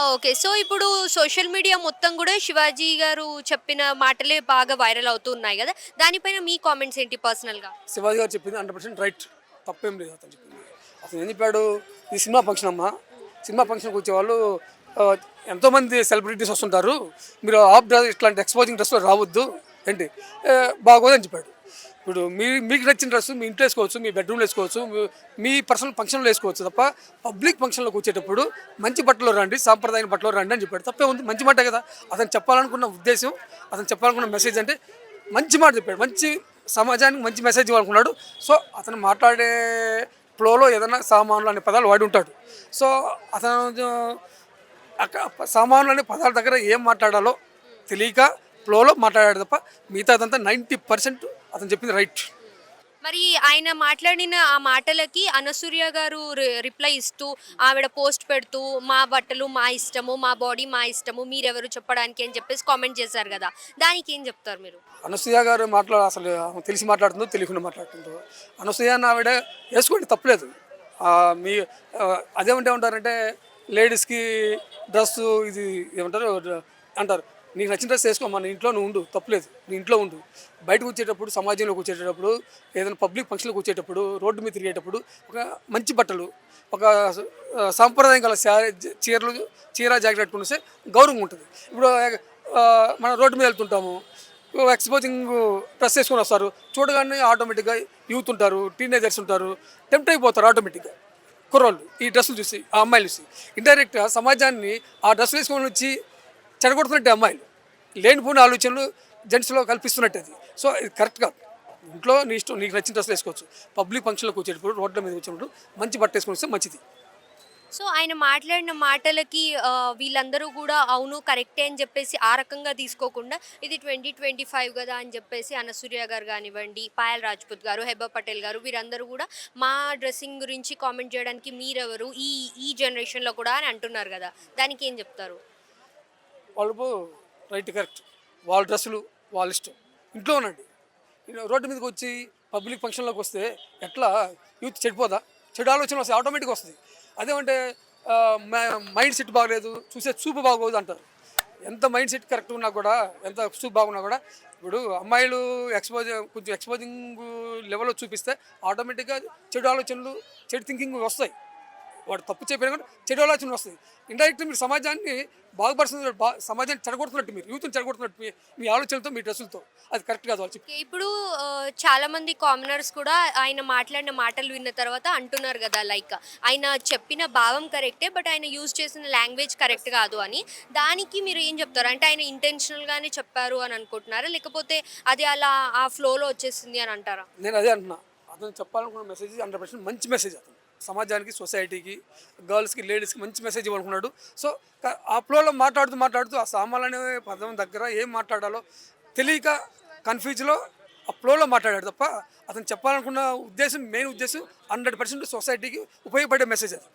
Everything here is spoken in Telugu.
ఓకే. సో, ఇప్పుడు సోషల్ మీడియా మొత్తం గూడా శివాజీ గారు చెప్పిన మాటలే బాగా వైరల్ అవుతూ ఉన్నాయి గదా! దానిపైన మీ కామెంట్స్ ఏంటి పర్సనల్‌గా? శివాజీ గారు చెప్పింది 100% రైట్. తప్పేం లేదు అతను చెప్పింది. అతను ఏం చెప్పాడు, ఇది సినిమా ఫంక్షన్ అమ్మా. సినిమా ఫంక్షన్‌కి వచ్చేవాళ్ళు ఎంతోమంది సెలబ్రిటీస్ వస్తుంటారు. మీరు హాఫ్ డ్రెస్ ఇట్లాంటి ఎక్స్‌పోజింగ్ డ్రెస్‌లో రావద్దు. ఏంటి బాగోదని చెప్పాడు. ఇప్పుడు మీకు నచ్చిన డ్రెస్ మీ ఇంట్లో వేసుకోవచ్చు, మీ బెడ్రూమ్లో వేసుకోవచ్చు, మీ పర్సనల్ ఫంక్షన్లో వేసుకోవచ్చు తప్ప పబ్లిక్ ఫంక్షన్లోకి వచ్చేటప్పుడు మంచి బట్టలో రండి, సాంప్రదాయ బట్టలో రండి అని చెప్పాడు. తప్పే ఉంది, మంచి మాట కదా. అతను చెప్పాలనుకున్న ఉద్దేశం, అతను చెప్పాలనుకున్న మెసేజ్ అంటే మంచి మాట చెప్పాడు. మంచి సమాజానికి మంచి మెసేజ్ ఇవ్వాలనుకున్నాడు. సో అతను మాట్లాడే ఫ్లోలో ఏదైనా సామాన్లు అనే పదాలు వాడి ఉంటాడు. సో అతను సామాన్లు అనే పదాల దగ్గర ఏం మాట్లాడాలో తెలియక ఫ్లోలో మాట్లాడాడు తప్ప మిగతాదంతా 90% అతను చెప్పింది రైట్. మరి ఆయన మాట్లాడిన ఆ మాటలకి అనసూయ గారు రిప్లై ఇస్తూ, ఆవిడ పోస్ట్ పెడుతూ, మా బట్టలు మా ఇష్టము, మా బాడీ మా ఇష్టము, మీరెవరు చెప్పడానికి అని చెప్పేసి కామెంట్ చేశారు గదా! దానికేం చెప్తారు మీరు? అనసూయ గారు అసలు ఆమె తెలిసి మాట్లాడుతుందో తెలియకుండా మాట్లాడుతుందో, అనసూయ అన్న ఆవిడ వేసుకోండి తప్పలేదు. మీ అదేమంటే ఏమంటారంటే లేడీస్కి డ్రెస్సు ఇది ఏమంటారు అంటారు. నీకు నచ్చిన డ్రెస్ వేసుకోమా, నీ ఇంట్లో నువ్వు ఉండు, తప్పలేదు, నీ ఇంట్లో ఉండు. బయటకు వచ్చేటప్పుడు, సమాజంలో కూర్చేటప్పుడు, ఏదైనా పబ్లిక్ ఫంక్షన్లో కూర్చేటప్పుడు, రోడ్డు మీద తిరిగేటప్పుడు ఒక మంచి బట్టలు, ఒక సాంప్రదాయం గల చీరలు, చీర జాకెట్ కట్టుకుని వస్తే గౌరవం ఉంటుంది. ఇప్పుడు మనం రోడ్డు మీద వెళ్తుంటాము, ఎక్స్పోజింగ్ డ్రెస్ వేసుకొని వస్తారు, చూడగానే ఆటోమేటిక్గా యూత్ ఉంటారు, టీనేజర్స్ ఉంటారు, టెంప్ట్ అయిపోతారు ఆటోమేటిక్గా. కుర్రోళ్ళు ఈ డ్రెస్సులు చూసి, ఆ అమ్మాయిలు చూసి ఇండైరెక్ట్గా సమాజాన్ని ఆ డ్రెస్ వేసుకొని వచ్చి చెడగొడుతున్నట్టే అమ్మాయిలు. లేనిపోయిన ఆలోచనలు జెంట్స్లో కల్పిస్తున్నట్టు అది. సో ఇది కరెక్ట్ కాదు. ఇంట్లో నీ ఇష్టం, నీకు నచ్చిన డ్రెస్సులు వేసుకోవచ్చు. పబ్లిక్ ఫంక్షన్లోకి వచ్చేటప్పుడు, రోడ్ల మీద వచ్చినప్పుడు మంచి బట్ట వేసుకొని వస్తే మంచిది. సో, ఆయన మాట్లాడిన మాటలకి వీళ్ళందరూ గూడా అవును కరెక్టే అని జెప్పేసి ఆ రకంగా తీసుకోకుండా, ఇది 2025 గదా అని జెప్పేసి అనసూయ గారు గానివ్వండి, పాయల్ రాజ్‌పుత్ గారు, హెబా పటేల్ గారు వీరందరూ గూడా మా డ్రెస్సింగ్ గురించి కామెంట్ జేయడానికి మీరెవరు? ఈ ఈ జనరేషన్‌లో కూడా అని అంటున్నారు గదా! దానికేం జెప్తారు? వాళ్ళు రైట్, కరెక్ట్. వాళ్ళ డ్రెస్సులు వాళ్ళ ఇష్టం. ఇంట్లో ఉండండి. రోడ్డు మీదకి వచ్చి పబ్లిక్ ఫంక్షన్లోకి వస్తే ఎట్లా యూత్ చెడిపోదా? చెడు ఆలోచన వస్తాయి, ఆటోమేటిక్గా వస్తుంది. అదేమంటే మైండ్ సెట్ బాగలేదు, చూసే చూపు బాగోదు అంటారు. ఎంత మైండ్ సెట్ కరెక్ట్ ఉన్నా కూడా, ఎంత చూపు బాగున్నా కూడా, ఇప్పుడు అమ్మాయిలు కొంచెం ఎక్స్పోజింగ్ లెవెల్లో చూపిస్తే ఆటోమేటిక్గా చెడు ఆలోచనలు, చెడు థింకింగ్ వస్తాయి. వాడు తప్పు చెప్పినా కూడా చెడు ఆలోచనలు వస్తాయి. ఇండైరెక్ట్గా మీరు సమాజాన్ని బాగుపరుస్తున్నట్టు, సమాజాన్ని చెడగొడుతున్నట్టు, మీరు యూత్ని చెడగొడుతున్నట్టు మీ ఆలోచనలతో, మీ డ్రెస్సులతో. అది కరెక్ట్ కాదు వాళ్ళు చెప్పి. ఓకే. ఇప్పుడు చాలామంది కామనర్స్ కూడా ఆయన మాట్లాడిన మాటలు విన్న తర్వాత అంటున్నారు గదా! లైక్ ఆయన చెప్పిన భావం కరెక్టే. బట్ ఆయన యూజ్ చేసిన లాంగ్వేజ్ కరెక్ట్ కాదు అని. దానికి మీరు ఏం చెప్తారు? అంటే ఆయన ఇంటెన్షనల్‌గానే చెప్పారు అని అనుకుంటున్నారా? లేకపోతే అది అలా ఆ ఫ్లోలో వచ్చేసింది అని అంటారా? నేను అదే అంటున్నా. అతను చెప్పాలనుకున్న మెసేజ్ 100% మంచి మెసేజ్. అతను సమాజానికి, సొసైటీకి, గర్ల్స్కి, లేడీస్కి మంచి మెసేజ్ ఇవ్వాలనుకున్నాడు. సో ఆ ఫ్లోలో మాట్లాడుతూ ఆ సామాన్లు అనే పదం దగ్గర ఏం మాట్లాడాలో తెలియక కన్ఫ్యూజ్లో ఆ ఫ్లోలో మాట్లాడాడు తప్ప అతను చెప్పాలనుకున్న ఉద్దేశం, మెయిన్ ఉద్దేశం 100% సొసైటీకి ఉపయోగపడే మెసేజ్ అది.